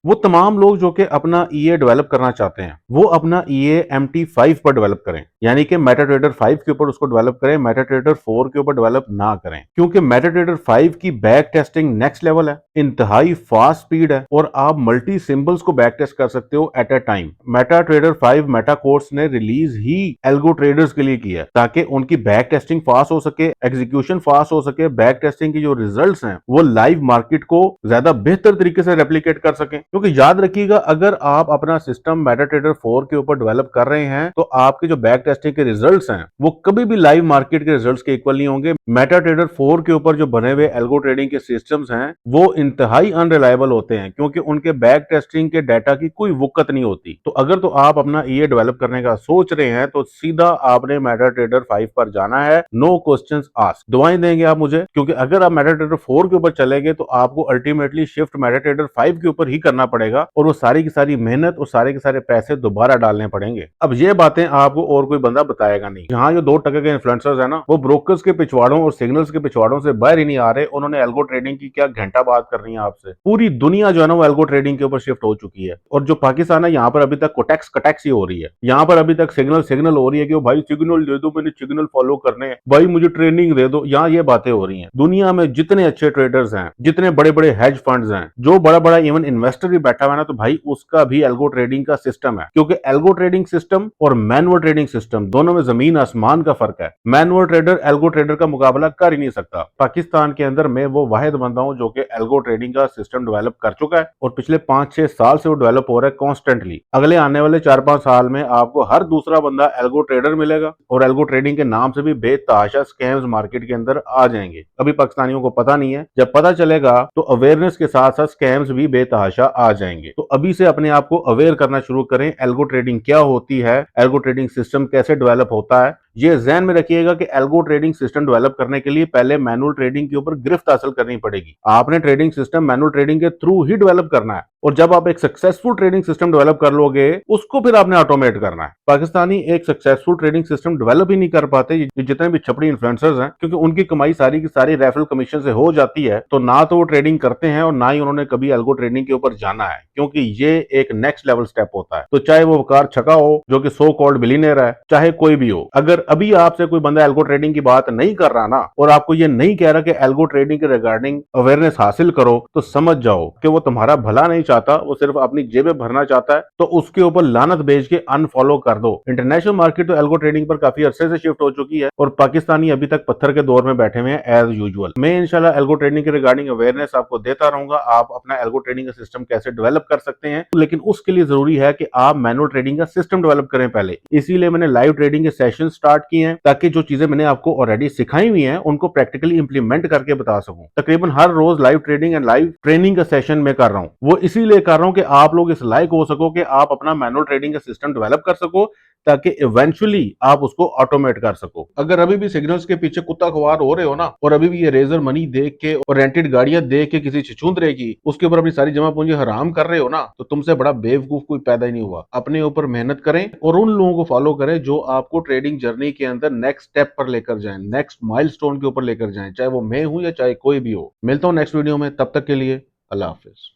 वो तमाम लोग जो कि अपना ईए डेवलप करना चाहते हैं, वो अपना ईए MT5 पर डेवलप करें, यानी कि मेटाट्रेडर 5 के ऊपर उसको डेवलप करें, मेटाट्रेडर 4 के ऊपर डेवलप ना करें, क्योंकि मेटाट्रेडर 5 की बैक टेस्टिंग नेक्स्ट लेवल है, इंतहाई फास्ट स्पीड है और आप मल्टी सिंबल्स को बैक टेस्ट कर सकते हो at a time. MetaTrader 5 Meta course ने रिलीज ही एल्गो ट्रेडर्स के लिए किया ताकि उनकी बैक टेस्टिंग फास्ट हो सके, एग्जीक्यूशन फास्ट हो सके, बैक टेस्टिंग की जो रिजल्ट्स हैं वो लाइव मार्केट को ज्यादा बेहतर तरीके से रेप्लिकेट कर सकें। क्योंकि याद रखिएगा, अगर आप अपना सिस्टम मेटाट्रेडर 4 के ऊपर डेवलप कर रहे हैं तो आपके जो बैक टेस्टिंग के रिजल्ट्स हैं वो कभी भी लाइव मार्केट के रिजल्ट्स के इक्वल नहीं होंगे। मेटाट्रेडर 4 के ऊपर जो बने हुए एल्गो ट्रेडिंग के सिस्टम्स हैं वो इंतहाई अनरिलायबल होते हैं, क्योंकि उनके बैक टेस्टिंग के डाटा की कोई वुक्कत नहीं होती। तो अगर तो आप अपना ईए डेवलप करने का सोच रहे हैं तो सीधा आपने मेटाट्रेडर 5 पर जाना है, नो क्वेश्चंस आस्क। दुआएं देंगे आप मुझे, क्योंकि अगर आप मेटाट्रेडर 4 के ऊपर चलेंगे तो आपको अल्टीमेटली शिफ्ट मेटाट्रेडर 5 के ऊपर ही करना पड़ेगा और वो सारी की सारी मेहनत और सारे के सारे पैसे दोबारा डालने पड़ेंगे। अब ये बातें आपको और कोई बंदा बताएगा नहीं। यहाँ जो 2% के इन्फ्लुएंसर्स है ना, वो ब्रोकर्स के पिछवाड़ों और सिग्नल्स के पिछवाड़ों से बाहर ही नहीं आ रहे। उन्होंने एल्गो ट्रेडिंग की क्या घंटा बात करनी है आपसे। पूरी दुनिया जो है ना वो एल्गो ट्रेडिंग के ऊपर शिफ्ट हो चुकी है, और जो पाकिस्तान है यहाँ पर अभी तक कोटेक्स कटेक्स ही हो रही है। यहाँ पर अभी तक सिग्नल सिग्नल हो रही है कि भाई सिग्नल दे दो, मैंने सिग्नल फॉलो करने हैं, भाई मुझे ट्रेनिंग दे दो। यहाँ ये बातें हो रही हैं। दुनिया में जितने अच्छे ट्रेडर्स हैं, जितने बड़े बड़े हेज फंड्स हैं, जो बड़ा बड़ा इवन इन्वेस्टर भी बैठा हुआ है ना, तो भाई उसका भी एल्गो ट्रेडिंग का सिस्टम है। क्योंकि एल्गो ट्रेडिंग सिस्टम और मैनुअल ट्रेडिंग सिस्टम दोनों में जमीन आसमान का फर्क है। मैनुअल ट्रेडर एल्गो ट्रेडर का मुकाबला कर ही नहीं सकता। पाकिस्तान के अंदर मैं वो वाहिद बंदा हूं जो कि एल्गो ट्रेडिंग का सिस्टम डेवलप कर चुका है, और पिछले 5-6 साल से वो डेवलप हो रहा है कॉन्स्टेंटली। अगले आने वाले 4-5 साल में आपको हर दूसरा बंदा एल्गो ट्रेडर मिलेगा, और एल्गो ट्रेडिंग के नाम से भी बेतहाशा स्कैम्स मार्केट के अंदर आ जाएंगे। अभी पाकिस्तानियों को पता नहीं है, जब पता चलेगा तो अवेयरनेस के साथ साथ स्कैम्स भी बेतहाशा आ जाएंगे। तो अभी से अपने आप को अवेयर करना शुरू करें। एल्गो ट्रेडिंग क्या होती है, एल्गो ट्रेडिंग सिस्टम कैसे डेवलप होता है, ये ज़हन में रखिएगा कि एल्गो ट्रेडिंग सिस्टम डेवलप करने के लिए पहले मैनुअल ट्रेडिंग के ऊपर गिरफ्त हासिल करनी पड़ेगी। आपने ट्रेडिंग सिस्टम मैनुअल ट्रेडिंग के थ्रू ही डेवलप करना है, और जब आप एक सक्सेसफुल ट्रेडिंग सिस्टम डेवलप कर लोगे उसको फिर आपने ऑटोमेट करना है। पाकिस्तानी एक सक्सेसफुल ट्रेडिंग सिस्टम डेवलप ही नहीं कर पाते, ये जितने भी छपड़ी इन्फ्लुएंसर्स हैं, क्योंकि उनकी कमाई सारी की सारी रेफरल कमीशन से हो जाती है। तो ना तो वो ट्रेडिंग करते हैं और ना ही उन्होंने कभी एल्गो ट्रेडिंग के ऊपर जाना है, क्योंकि ये एक नेक्स्ट लेवल स्टेप होता है। तो चाहे वो वकार छका हो जो कि सो कॉल्ड बिलीनियर है, चाहे कोई भी हो, अगर अभी आपसे कोई बंदा एल्गो ट्रेडिंग की बात नहीं कर रहा ना, और आपको ये नहीं कह रहा कि एल्गो ट्रेडिंग के रिगार्डिंग अवेयरनेस हासिल करो, तो समझ जाओ कि वो तुम्हारा भला नहीं चाहता, वो सिर्फ अपनी जेबें भरना चाहता है। तो उसके ऊपर लानत भेज के अनफॉलो कर दो। इंटरनेशनल मार्केट तो एल्गो ट्रेडिंग पर काफी अरसे से शिफ्ट हो चुकी है, और पाकिस्तानी अभी तक पत्थर के दौर में बैठे हुए हैं एज यूजुअल। मैं इंशाल्लाह एल्गो ट्रेडिंग के रिगार्डिंग अवेयरनेस आपको देता रहूंगा, आप अपना एल्गो ट्रेडिंग का सिस्टम कैसे डेवलप कर सकते हैं। लेकिन उसके लिए जरूरी है कि आप मैनुअल ट्रेडिंग का सिस्टम डेवलप करें पहले। इसीलिए मैंने लाइव ट्रेडिंग के सेशन स्टार्ट किए हैं, ताकि जो चीजें मैंने आपको ऑलरेडी सिखाई हुई हैं उनको प्रैक्टिकली इंप्लीमेंट करके बता सकूं। तकरीबन हर रोज live trading and live training का सेशन में कर रहा हूं। वो इसीलिए कर रहा हूं कि आप लोग इस लायक हो सको कि आप अपना मैनुअल ट्रेडिंग का सिस्टम डेवलप कर सको, ताकि इवेंचुअली आप उसको ऑटोमेट कर सको। अगर अभी भी सिग्नल्स के पीछे कुत्ता खुआर हो रहे हो ना, और अभी भी ये रेजर मनी देख के और रेंटेड गाड़ियां देख के किसी छछूंदरे की उसके ऊपर अपनी सारी जमा पूंजी हराम कर रहे हो ना, तो तुमसे बड़ा बेवकूफ कोई पैदा ही नहीं हुआ। अपने ऊपर मेहनत करें और उन लोगों को फॉलो करें जो आपको ट्रेडिंग जर्नी के अंदर नेक्स्ट स्टेप पर लेकर जाएं, नेक्स्ट माइलस्टोन के ऊपर लेकर जाएं, चाहे वो मैं हूं या चाहे कोई भी हो। मिलता हूं नेक्स्ट वीडियो में, तब तक के लिए अल्लाह हाफिज।